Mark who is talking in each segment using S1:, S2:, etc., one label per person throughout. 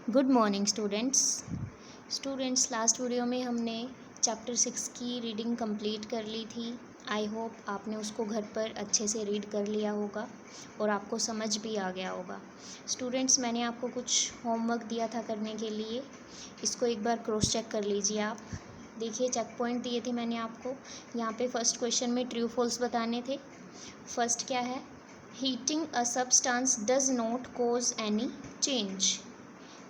S1: Good morning students last video में हमने chapter 6 की रीडिंग कंप्लीट कर ली थी। आई होप आपने उसको घर पर अच्छे से रीड कर लिया होगा और आपको समझ भी आ गया होगा। स्टूडेंट्स, मैंने आपको कुछ होमवर्क दिया था करने के लिए, इसको एक बार क्रॉस चेक कर लीजिए आप। देखिए, चेक पॉइंट दिए थे मैंने आपको। यहाँ पे फर्स्ट क्वेश्चन में ट्रू फॉल्स बताने थे। फर्स्ट क्या है? Heating a substance does not cause any change.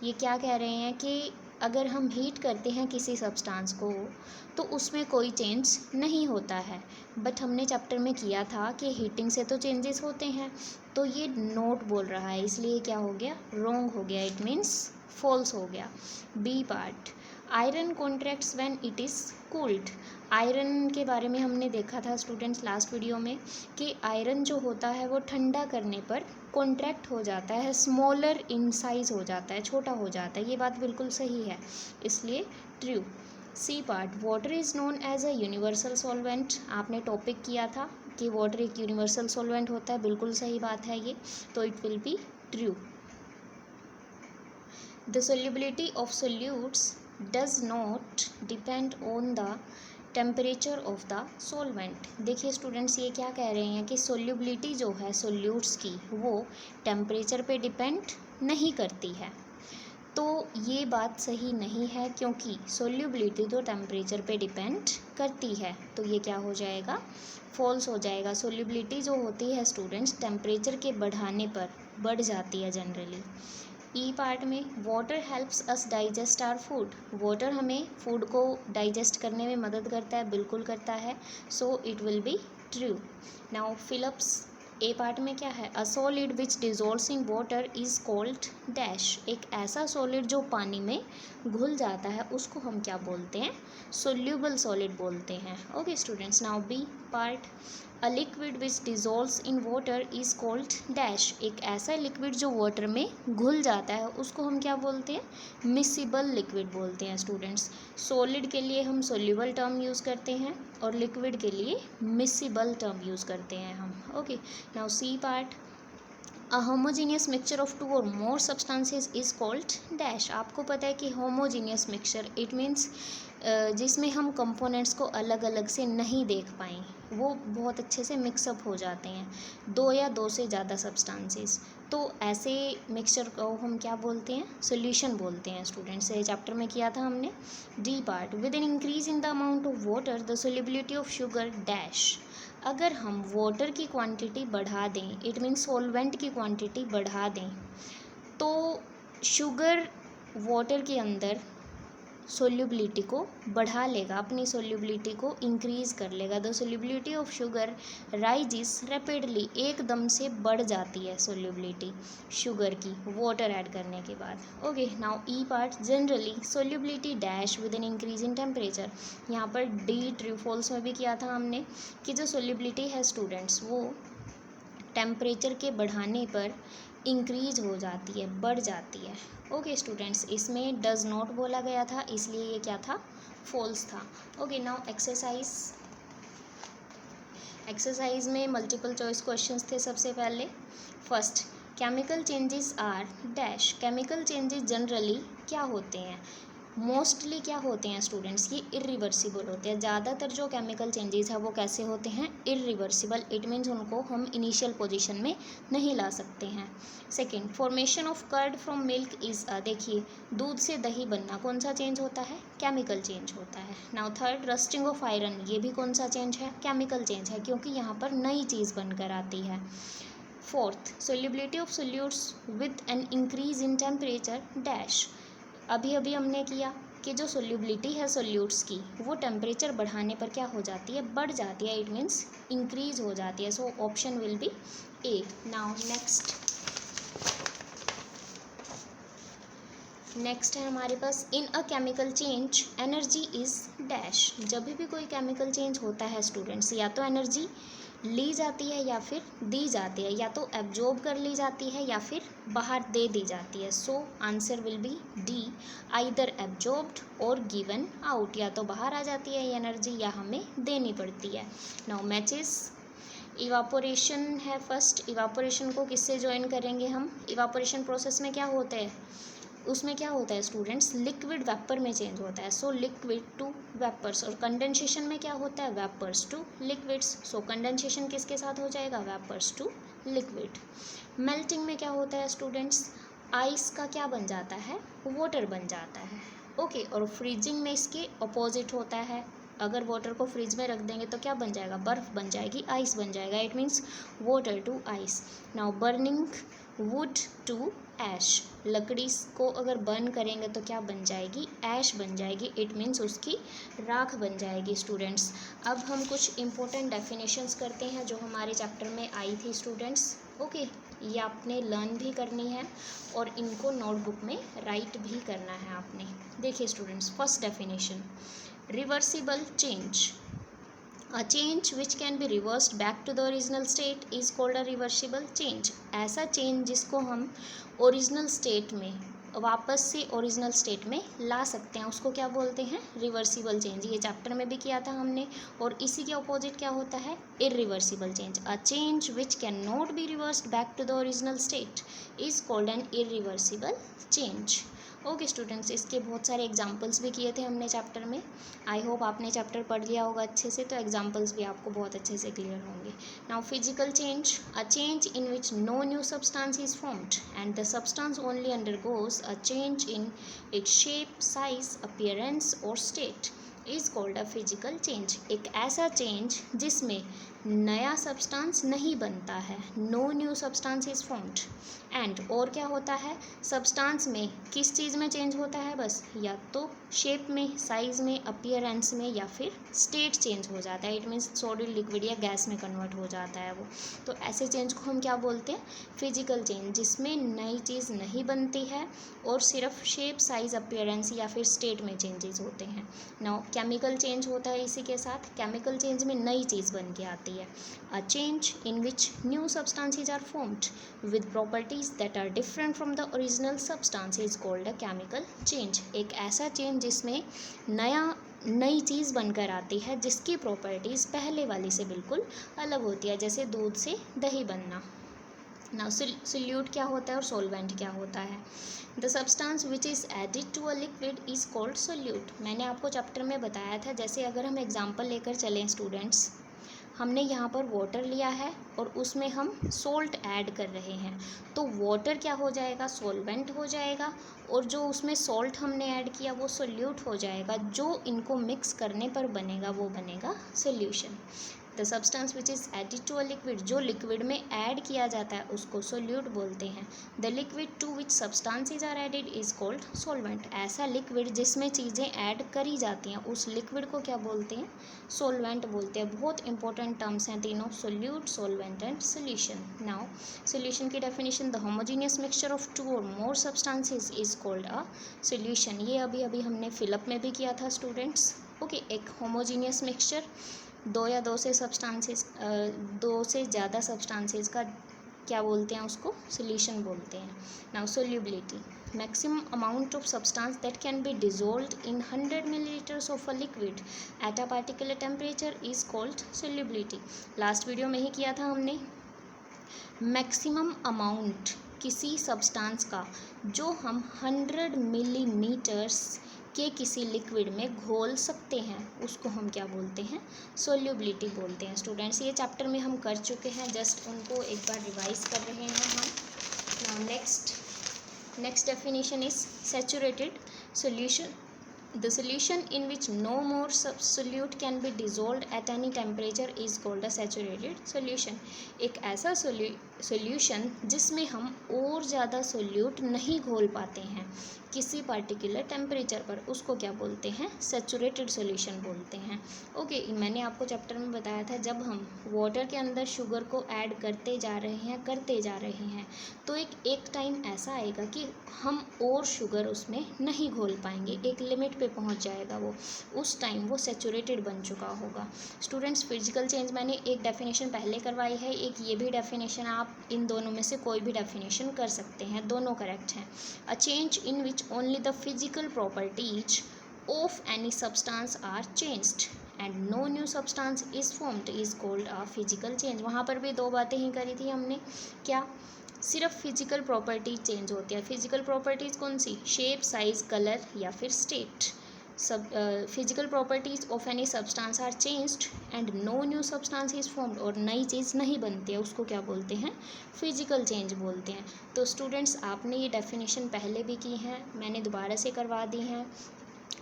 S1: ये क्या कह रहे हैं कि अगर हम हीट करते हैं किसी सब्सटेंस को तो उसमें कोई चेंज नहीं होता है। बट हमने चैप्टर में किया था कि हीटिंग से तो चेंजेस होते हैं, तो ये नोट बोल रहा है, इसलिए क्या हो गया? रॉन्ग हो गया, इट मीन्स फॉल्स हो गया। B part, iron contracts when it is cooled. Iron के बारे में हमने देखा था स्टूडेंट्स लास्ट वीडियो में कि आयरन जो होता है वो ठंडा करने पर कॉन्ट्रैक्ट हो जाता है, स्मॉलर इन साइज हो जाता है, छोटा हो जाता है। ये बात बिल्कुल सही है, इसलिए true. C part, water is known as a universal solvent. आपने टॉपिक किया था कि वाटर एक यूनिवर्सल सॉल्वेंट होता है, बिल्कुल सही बात है ये, तो it will be true. The solubility of solutes does not depend on the temperature of the solvent. देखिए स्टूडेंट्स, ये क्या कह रहे हैं कि सोल्यूबिलिटी जो है सोल्यूट्स की वो टेम्परेचर पे डिपेंड नहीं करती है। तो ये बात सही नहीं है, क्योंकि सोल्यूबिलिटी तो टेम्परेचर पे डिपेंड करती है, तो ये क्या हो जाएगा? फॉल्स हो जाएगा। सोल्यूबिलिटी जो होती है स्टूडेंट्स टेम्परेचर के बढ़ाने पर बढ़ जाती है जनरली। ई पार्ट में, water helps us digest our food. Water हमें फूड को डाइजेस्ट करने में मदद करता है, बिल्कुल करता है, so it will be true. Now fill ups. A part में क्या है? A solid which dissolves in water is called dash. एक ऐसा सॉलिड जो पानी में घुल जाता है उसको हम क्या बोलते हैं? सोल्यूबल सॉलिड बोलते हैं। Okay students, now B part, a liquid which dissolves in water is called dash. एक ऐसा लिक्विड जो वाटर में घुल जाता है उसको हम क्या बोलते हैं? मिसिबल लिक्विड बोलते हैं स्टूडेंट्स। सॉलिड के लिए हम सोल्यूबल टर्म यूज़ करते हैं और लिक्विड के लिए मिसिबल टर्म यूज़ करते हैं हम। Okay, now c part, a homogeneous mixture of two or more substances is called dash. आपको पता है कि होमोजीनियस मिक्सचर इट मीन्स जिसमें हम कंपोनेंट्स को अलग अलग से नहीं देख पाएँ, वो बहुत अच्छे से मिक्सअप हो जाते हैं, दो या दो से ज़्यादा सब्सटेंसेस, तो ऐसे मिक्सचर को हम क्या बोलते हैं? सॉल्यूशन बोलते हैं स्टूडेंट्स। ये चैप्टर में किया था हमने। D part, with an increase in the amount of water the solubility of sugar dash. अगर हम वाटर की क्वांटिटी बढ़ा दें, इट मीन्स सॉल्वेंट की क्वांटिटी बढ़ा दें, तो शुगर वाटर के अंदर सोल्यूबिलिटी को बढ़ा लेगा, अपनी सोल्यूबिलिटी को इंक्रीज़ कर लेगा। The solubility of sugar rises rapidly, एकदम से बढ़ जाती है सोल्यूबिलिटी शुगर की वाटर ऐड करने के बाद। Okay, now e part, generally solubility dash with an increase in temperature. यहाँ पर डी ट्रू फॉल्स में भी किया था हमने कि जो सोल्यूबिलिटी है स्टूडेंट्स वो टेम्परेचर के बढ़ाने पर इंक्रीज हो जाती है, बढ़ जाती है। ओके स्टूडेंट्स, इसमें डज नॉट बोला गया था, इसलिए ये क्या था? फॉल्स था। ओके, नाउ एक्सरसाइज में मल्टीपल चॉइस क्वेश्चंस थे। सबसे पहले first, chemical changes are dash. Chemical changes generally क्या होते हैं? मोस्टली क्या होते हैं स्टूडेंट्स? ये इरिवर्सिबल होते हैं। ज़्यादातर जो केमिकल चेंजेस है वो कैसे होते हैं? इरिवर्सिबल। इट मीन्स उनको हम इनिशियल पोजीशन में नहीं ला सकते हैं। Second, formation of curd from milk is a. देखिए, दूध से दही बनना कौन सा चेंज होता है? केमिकल चेंज होता है। Now third, rusting of iron, ये भी कौन सा चेंज है? केमिकल चेंज है, क्योंकि यहाँ पर नई चीज़ बनकर आती है। Fourth, solubility of solutes with an increase in temperature dash. अभी अभी हमने किया कि जो सोल्यूबिलिटी है सोल्यूट्स की वो टेम्परेचर बढ़ाने पर क्या हो जाती है? बढ़ जाती है, इट मीन्स इंक्रीज हो जाती है। So option will be a. Now next है हमारे पास, in a chemical change energy is dash. जब भी कोई केमिकल चेंज होता है स्टूडेंट्स, या तो एनर्जी ली जाती है या फिर दी जाती है, या तो एब्जॉर्ब कर ली जाती है या फिर बाहर दे दी जाती है। So answer will be D, either absorbed और गिवन आउट। या तो बाहर आ जाती है एनर्जी या हमें देनी पड़ती है। नाउ मैचेस, इवापोरेशन है फर्स्ट। इवापोरेशन को किससे ज्वाइन करेंगे हम? इवापोरेशन प्रोसेस में क्या होता है? उसमें क्या होता है स्टूडेंट्स, लिक्विड वेपर में चेंज होता है। So liquid to vapours. और कंडेंसेशन में क्या होता है, vapours to liquids. So condensation किसके साथ हो जाएगा, वेपर्स टू लिक्विड। मेल्टिंग में क्या होता है स्टूडेंट्स, आइस का क्या बन जाता है, वाटर बन जाता है। ओके, और फ्रीजिंग में इसके अपोजिट होता है। अगर वाटर को फ्रिज में रख देंगे तो क्या बन जाएगा, बर्फ़ बन जाएगी, आइस बन जाएगा। It means water to ice. Now burning wood to ash. लकड़ी को अगर बर्न करेंगे तो क्या बन जाएगी, ऐश बन जाएगी। इट मीन्स उसकी राख बन जाएगी स्टूडेंट्स। अब हम कुछ इम्पोर्टेंट डेफिनेशंस करते हैं जो हमारे चैप्टर में आई थी स्टूडेंट्स। ओके, ये आपने लर्न भी करनी है और इनको नोटबुक में राइट भी करना है आपने। देखिए students, first definition, reversible change. A change which can be reversed back to the original state is called a reversible change. ऐसा चेंज जिसको हम ओरिजिनल स्टेट में वापस से ओरिजिनल स्टेट में ला सकते हैं उसको क्या बोलते हैं, रिवर्सिबल चेंज। ये चैप्टर में भी किया था हमने। और इसी के अपोजिट क्या होता है, irreversible change. A change which can not be reversed back to the original state is called an irreversible change. Okay students, इसके बहुत सारे एग्जाम्पल्स भी किए थे हमने चैप्टर में। आई होप आपने चैप्टर पढ़ लिया होगा अच्छे से, तो एग्जाम्पल्स भी आपको बहुत अच्छे से क्लियर होंगे। Now physical change, a change in which no new substance is formed and the substance only undergoes a change in its shape, size, appearance और state is called a physical change. एक ऐसा change जिसमें नया substance नहीं बनता है, no new substance is formed. And और क्या होता है, सब्सटेंस में किस चीज़ में चेंज होता है, बस या तो शेप में, साइज में, अपीयरेंस में, या फिर स्टेट चेंज हो जाता है। इट मीन्स सॉलिड, लिक्विड या गैस में कन्वर्ट हो जाता है वो। तो ऐसे चेंज को हम क्या बोलते हैं, फिजिकल चेंज, जिसमें नई चीज़ नहीं बनती है और सिर्फ शेप, साइज, अपीयरेंस या फिर स्टेट में चेंजेस होते हैं। नाउ केमिकल चेंज होता है इसी के साथ। केमिकल चेंज में नई चीज़ बन के आती है। A change in which new substances are formed with properties that are different from the original substance is called a chemical change. एक ऐसा चेंज जिसमें नई चीज़ बनकर आती है जिसकी प्रॉपर्टीज़ पहले वाली से बिल्कुल अलग होती है, जैसे दूध से दही बनना। नाउ सोल्यूट क्या होता है और सॉल्वेंट क्या होता है। The substance which is added to a liquid is called solute. मैंने आपको चैप्टर में बताया था, जैसे अगर हम एग्जांपल लेकर चलें स्टूडेंट्स, हमने यहाँ पर वाटर लिया है और उसमें हम सोल्ट ऐड कर रहे हैं, तो वाटर क्या हो जाएगा, सॉल्वेंट हो जाएगा, और जो उसमें सॉल्ट हमने ऐड किया वो सोल्यूट हो जाएगा। जो इनको मिक्स करने पर बनेगा वो बनेगा solution. The substance which is added to a liquid, जो लिक्विड में ऐड किया जाता है उसको सोल्यूट बोलते हैं। The liquid to which substances are added is called solvent. ऐसा लिक्विड जिसमें चीज़ें ऐड करी जाती हैं उस लिक्विड को क्या बोलते हैं, सॉल्वेंट बोलते हैं। बहुत इंपॉर्टेंट टर्म्स हैं तीनों, solute, solvent and solution. Now solution की definition, the homogeneous mixture of two or more substances is called a solution. ये अभी हमने फिलअप में भी किया था स्टूडेंट्स। ओके, एक होमोजीनियस मिक्सचर, दो से ज़्यादा सब्सटेंसेस का क्या बोलते हैं, उसको सोल्यूशन बोलते हैं। Now solubility, maximum amount of substance that can be dissolved in 100 millilitres of a liquid at a particular temperature is called solubility. Last video में ही किया था हमने। मैक्सिमम अमाउंट किसी सब्सटेंस का जो हम 100 मिलीमीटर्स के किसी लिक्विड में घोल सकते हैं उसको हम क्या बोलते हैं, सोल्यूबिलिटी बोलते हैं। स्टूडेंट्स, ये चैप्टर में हम कर चुके हैं, जस्ट उनको एक बार रिवाइज कर रहे हैं हम। Now next definition is saturated solution. The solution in which no more solute can be dissolved at any temperature is called a saturated solution. एक ऐसा सॉल्यूशन जिसमें हम और ज़्यादा सोल्यूट नहीं घोल पाते हैं किसी पर्टिकुलर टेम्परेचर पर, उसको क्या बोलते हैं, सैचुरेटेड सॉल्यूशन बोलते हैं। ओके, मैंने आपको चैप्टर में बताया था, जब हम वाटर के अंदर शुगर को ऐड करते जा रहे हैं तो एक टाइम ऐसा आएगा कि हम और शुगर उसमें नहीं घोल पाएंगे, एक लिमिट पे पहुंच जाएगा वो, उस टाइम वो सैचुरेटेड बन चुका होगा। स्टूडेंट्स, फिजिकल चेंज मैंने एक डेफिनेशन पहले करवाई है, एक ये भी डेफिनेशन, आप इन दोनों में से कोई भी डेफिनेशन कर सकते हैं, दोनों करेक्ट हैं। A change in which only the physical properties of any substance are changed and no new substance is formed is called a physical change. वहाँ पर भी दो बातें ही करी थी हमने, क्या, सिर्फ फिजिकल प्रॉपर्टी चेंज होती है। फिजिकल प्रॉपर्टीज़ कौन सी? शेप, साइज, कलर या फिर स्टेट। सब physical properties of any substance are changed and no new substance is formed, और नई चीज़ नहीं बनती है, उसको क्या बोलते हैं? फिजिकल चेंज बोलते हैं। तो स्टूडेंट्स, आपने ये डेफिनेशन पहले भी की है, मैंने दोबारा से करवा दी हैं।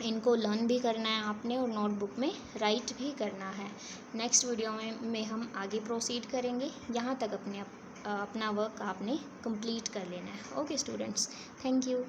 S1: इनको लर्न भी करना है आपने और नोटबुक में राइट भी करना है। नेक्स्ट वीडियो में हम आगे प्रोसीड करेंगे। यहाँ तक अपना वर्क आपने कंप्लीट कर लेना है। Okay students, thank you.